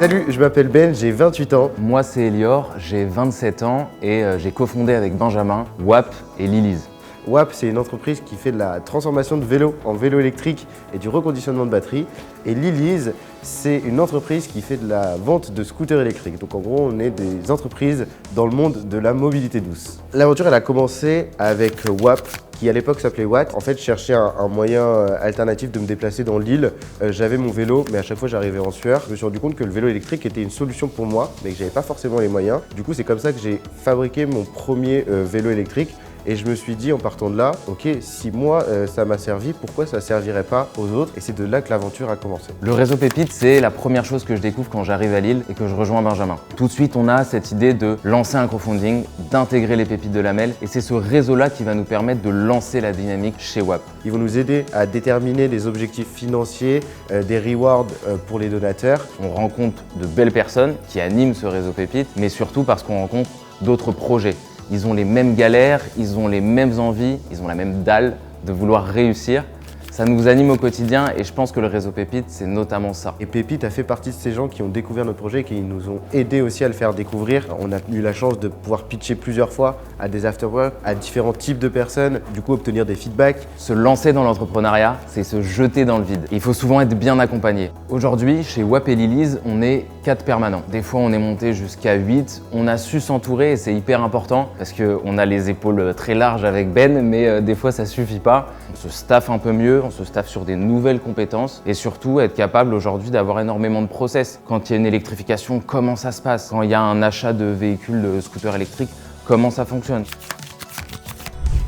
Salut, je m'appelle Ben, j'ai 28 ans. Moi c'est Elior, j'ai 27 ans et j'ai cofondé avec Benjamin WAP et Liliz. WAP, c'est une entreprise qui fait de la transformation de vélos en vélo électrique et du reconditionnement de batterie. Et Liliz, c'est une entreprise qui fait de la vente de scooters électriques. Donc en gros, on est des entreprises dans le monde de la mobilité douce. L'aventure, elle a commencé avec WAP, qui à l'époque s'appelait Watt. En fait, je cherchais un moyen alternatif de me déplacer dans l'île. J'avais mon vélo, mais à chaque fois j'arrivais en sueur. Je me suis rendu compte que le vélo électrique était une solution pour moi, mais que j'avais pas forcément les moyens. Du coup, c'est comme ça que j'ai fabriqué mon premier vélo électrique. Et je me suis dit en partant de là, ok, si moi ça m'a servi, pourquoi ça ne servirait pas aux autres? Et c'est de là que l'aventure a commencé. Le réseau Pépite, c'est la première chose que je découvre quand j'arrive à Lille et que je rejoins Benjamin. Tout de suite, on a cette idée de lancer un crowdfunding, d'intégrer les pépites de Lamel, et c'est ce réseau-là qui va nous permettre de lancer la dynamique chez WAP. Ils vont nous aider à déterminer des objectifs financiers, des rewards pour les donateurs. On rencontre de belles personnes qui animent ce réseau Pépite, mais surtout parce qu'on rencontre d'autres projets. Ils ont les mêmes galères, ils ont les mêmes envies, ils ont la même dalle de vouloir réussir. Ça nous anime au quotidien et je pense que le réseau Pépite, c'est notamment ça. Et Pépite a fait partie de ces gens qui ont découvert notre projet et qui nous ont aidés aussi à le faire découvrir. On a eu la chance de pouvoir pitcher plusieurs fois à des afterworks, à différents types de personnes, du coup obtenir des feedbacks. Se lancer dans l'entrepreneuriat, c'est se jeter dans le vide. Il faut souvent être bien accompagné. Aujourd'hui, chez WAP et Liliz, on est 4 permanents. Des fois, on est monté jusqu'à 8. On a su s'entourer et c'est hyper important parce qu'on a les épaules très larges avec Ben, mais des fois, ça suffit pas. On se staffe un peu mieux, on se staffe sur des nouvelles compétences et surtout être capable aujourd'hui d'avoir énormément de process. Quand il y a une électrification, comment ça se passe? Quand il y a un achat de véhicules de scooters électriques, comment ça fonctionne?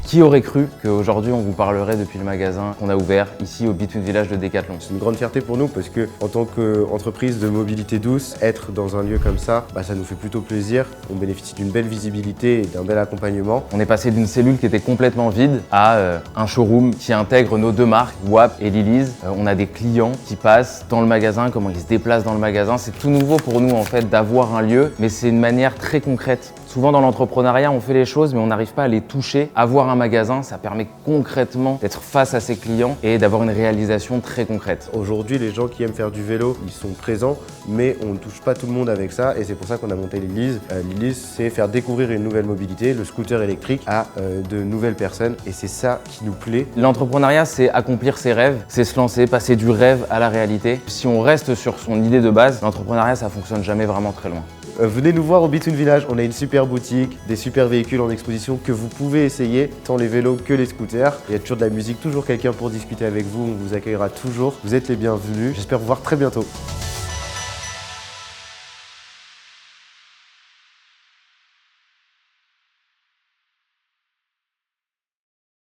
Qui aurait cru qu'aujourd'hui on vous parlerait depuis le magasin qu'on a ouvert ici au Between Village de Decathlon? C'est une grande fierté pour nous parce que en tant qu'entreprise de mobilité douce, être dans un lieu comme ça, ça nous fait plutôt plaisir. On bénéficie d'une belle visibilité et d'un bel accompagnement. On est passé d'une cellule qui était complètement vide à un showroom qui intègre nos deux marques, WAP et Liliz. On a des clients qui passent dans le magasin, comment ils se déplacent dans le magasin. C'est tout nouveau pour nous en fait d'avoir un lieu, mais c'est une manière très concrète. Souvent dans l'entrepreneuriat, on fait les choses mais on n'arrive pas à les toucher. Avoir un magasin, ça permet concrètement d'être face à ses clients et d'avoir une réalisation très concrète. Aujourd'hui, les gens qui aiment faire du vélo, ils sont présents, mais on ne touche pas tout le monde avec ça et c'est pour ça qu'on a monté Liliz. Liliz, c'est faire découvrir une nouvelle mobilité, le scooter électrique, à de nouvelles personnes et c'est ça qui nous plaît. L'entrepreneuriat, c'est accomplir ses rêves, c'est se lancer, passer du rêve à la réalité. Si on reste sur son idée de base, l'entrepreneuriat, ça fonctionne jamais vraiment très loin. Venez nous voir au Between Village, on a une super boutique, des super véhicules en exposition que vous pouvez essayer, tant les vélos que les scooters. Il y a toujours de la musique, toujours quelqu'un pour discuter avec vous, on vous accueillera toujours. Vous êtes les bienvenus, j'espère vous voir très bientôt.